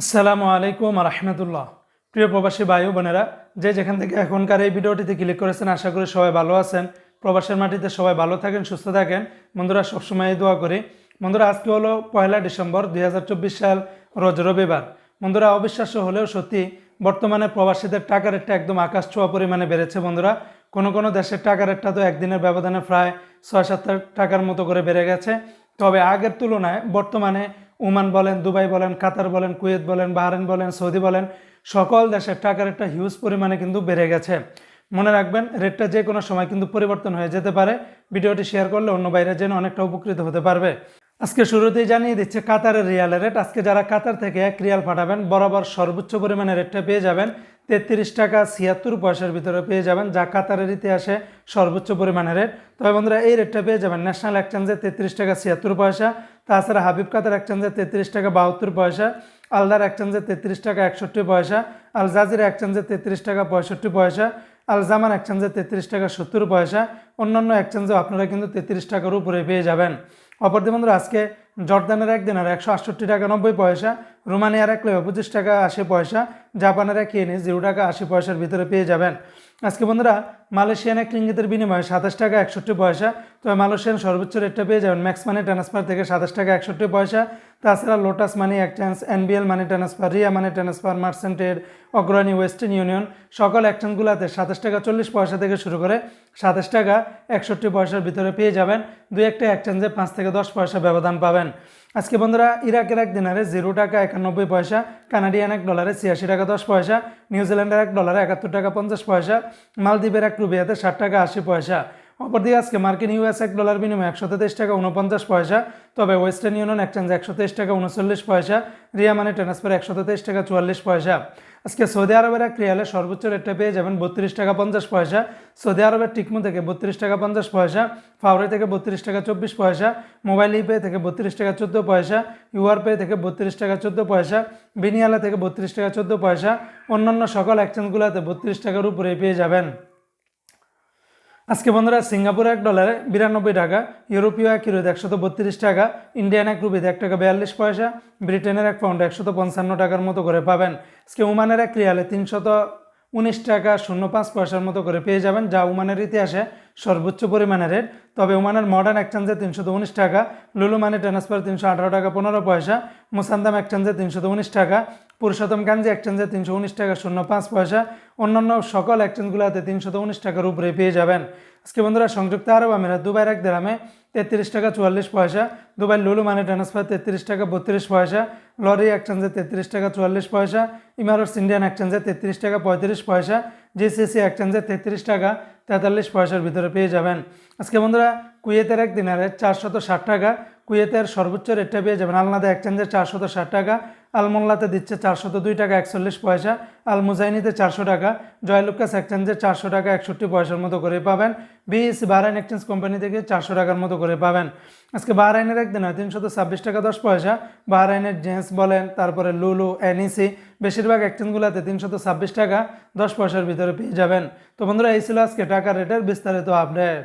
আসসালামু আলাইকুম রহমতুল্লাহ। প্রিয় প্রবাসী ভাই ও বোনেরা, যে যেখান থেকে এখনকার এই ভিডিওটিতে ক্লিক করেছেন, আশা করি সবাই ভালো আছেন। প্রবাসের মাটিতে সবাই ভালো থাকেন, সুস্থ থাকেন। বন্ধুরা, সবসময় দোয়া করি। বন্ধুরা, আজকে হলো 1 ডিসেম্বর 2024 সাল, রোজ রবিবার। বন্ধুরা, অবিশ্বাস্য হলেও সত্যি, বর্তমানে প্রবাসীদের টাকা রেটটা একদম আকাশ ছোঁয়া পরিমাণে বেড়েছে। বন্ধুরা, কোনো দেশের টাকা রেটটা তো একদিনের ব্যবধানে প্রায় 6-7 টাকার মতো করে বেড়ে গেছে। তবে আগের তুলনায় বর্তমানে ওমান বলেন, দুবাই বলেন, কাতার বলেন, কুয়েত বলেন, বাহরাইন বলেন, সৌদি বলেন, সকল দেশের টাকার রেটটা হিউজ পরিমাণে কিন্তু বেড়ে গেছে। মনে রাখবেন, রেটটা যে কোনো সময় কিন্তু পরিবর্তন হয়ে যেতে পারে। ভিডিওটি শেয়ার করলে অন্য বাইরে যেন অনেকটা উপকৃত হতে পারবে। আজকে শুরুতেই জানিয়ে দিচ্ছে কাতারের রিয়ালের রেট। আজকে যারা কাতার থেকে 1 রিয়াল পাঠাবেন, বরাবর সর্বোচ্চ পরিমাণে রেটটা পেয়ে যাবেন 33 টাকা 76 পয়সার ভিতরে পেয়ে যাবেন, যা কাতারের ইতিহাসে সর্বোচ্চ পরিমাণের রেট। তবে বন্ধুরা, এই রেটটা পেয়ে যাবেন ন্যাশনাল এক্সচেঞ্জে 33 টাকা 76 পয়সা। তাছাড়া হাবিব কাতার এক্সচেঞ্জে 33 টাকা 72 পয়সা, আলদার এক্সচেঞ্জে 33 টাকা 61 পয়সা, আল জাজিরা এক্সচেঞ্জে 33 টাকা 65 পয়সা, আল জামান এক্সচেঞ্জে 33 টাকা 70 পয়সা। অন্যান্য এক্সচেঞ্জেও আপনারা কিন্তু 33 টাকার উপরে পেয়ে যাবেন। অপরদিকে বন্ধুরা, আজকে জর্দানের 1 দিনার 168 টাকা 90 পয়সা, রোমানিয়ার 1 লেভা 25 টাকা 80 পয়সা, জাপানের 1 ইয়েনি 0 টাকা 80 পয়সার ভিতরে পেয়ে যাবেন। আজকে বন্ধুরা, মালয়েশিয়ান 1 রিঙ্গিতের বিনিময়ে 27 টাকা 61 পয়সা। তবে মালয়েশিয়ান সর্বোচ্চ রেটটা পেয়ে যাবেন ম্যাক্স মানি ট্রান্সফার থেকে 27 টাকা 61 পয়সা। তাছাড়া Lotus money exchange, NBL money transfer, Ria money transfer, মার্সেন্টেড, অগ্রণী, ওয়েস্টার্ন ইউনিয়ন, সকল এক্সচেঞ্জগুলোতে 27 টাকা 40 পয়সা থেকে শুরু করে 27 টাকা 61 পয়সার ভিতরে পেয়ে যাবেন। দুই একটা এক্সচেঞ্জে 5 থেকে 10 পয়সা ব্যবধান পাবেন। আজকে বন্ধুরা, ইরাকের 1 দিনারে 0 টাকা 91 পয়সা, কানাডিয়ান 1 ডলারে 86 টাকা 10 পয়সা, নিউজিল্যান্ডের 1 ডলারে 71 টাকা 50 পয়সা, মালদ্বীপের 1 রুপিয়াতে 60 টাকা 80 পয়সা। অপরদিকে আজকে মার্কিন ইউএস 1 ডলার বিনিময়ে 123 টাকা 49 পয়সা। তবে ওয়েস্টার্ন ইউনিয়ন এক্সচেঞ্জ 123 টাকা 39 পয়সা, রিয়া মানি ট্রান্সফার 123 টাকা 44 পয়সা। আজকে সৌদি আরবের 1 রিয়ালে সর্বোচ্চ রেটটা পেয়ে যাবেন 32 টাকা 50 পয়সা। সৌদি আরবের টিকমো থেকে 32 টাকা 50 পয়সা, ফাউরি থেকে 32 টাকা 24 পয়সা, মোবাইল ইপে থেকে 32 টাকা 14 পয়সা, ইউআরপে থেকে 32 টাকা 14 পয়সা, বিনিয়ালা থেকে 32 টাকা 14 পয়সা। অন্যান্য সকল এক্সচেঞ্জগুলোতে 32 টাকার উপরে পেয়ে যাবেন। আজকে বন্ধুরা, সিঙ্গাপুর 1 ডলারে 92 টাকা, ইউরোপীয় 1 ইউরোতে 132 টাকা, ইন্ডিয়ান 1 রুপিতে 1 টাকা 42 পয়সা, ব্রিটেনের 1 পাউন্ডে 155 টাকার মতো করে পাবেন। আজকে ওমানের 1 রিয়ালে 319 টাকা 05 পয়সার মতো করে পেয়ে যাবেন, যা ওমানের ইতিহাসে সর্বোচ্চ পরিমাণের রেট। তবে ওমানের মডার্ন এক্সচেঞ্জে 319 টাকা, লুলু মানি ট্রান্সফার 318 টাকা 15 পয়সা, মুসান্দাম এক্সচেঞ্জে 319 টাকা, পুরুষোত্তম গাঞ্জি এক্সচেঞ্জে 319 টাকা 05 পয়সা। অন্যান্য সকল এক্সচেঞ্জগুলোতে 319 টাকার উপরে পেয়ে যাবেন। আজকে বন্ধুরা, সংযুক্ত আরব আমিরাত দুবাইয়ের 1 দিরহামে 33 টাকা 44 পয়সা, দুবাই লুলু মানি ট্রান্সফার 33 টাকা 32 পয়সা, লরি এক্সচেঞ্জে 33 টাকা 44 পয়সা, ইমারটস ইন্ডিয়ান এক্সচেঞ্জে 33 টাকা 35 পয়সা, জিসিসি এক্সচেঞ্জে 33 টাকা 43 পয়সার ভিতরে পেয়ে যাবেন। আজকে বন্ধুরা, কুয়েতের 1 দিনারে 460 টাকা, কুয়েতের সর্বোচ্চ রেটটা পেয়ে যাবেন আলনাদা এক্সচেঞ্জে 460 টাকা, আলমোল্লাতে দিচ্ছে 402 টাকা 41 পয়সা, আল মুজাইনিতে 400 টাকা, জয়লুকাস এক্সচেঞ্জে 400 টাকা 61 পয়সার মতো করে পাবেন। বিএসসি বাহরাইন এক্সচেঞ্জ কোম্পানি থেকে 400 টাকার মতো করে পাবেন। আজকে বাহরাইনের 1 দিন 326 টাকা 10 পয়সা, বাহরাইনের জেন্স বলেন, তারপরে লুলু, এনইসি, বেশিরভাগ এক্সচেঞ্জগুলোতে 326 টাকা 10 পয়সার ভিতরে পেয়ে যাবেন। তো বন্ধুরা, এই ছিল আজকে টাকার রেটের বিস্তারিত আপডেট।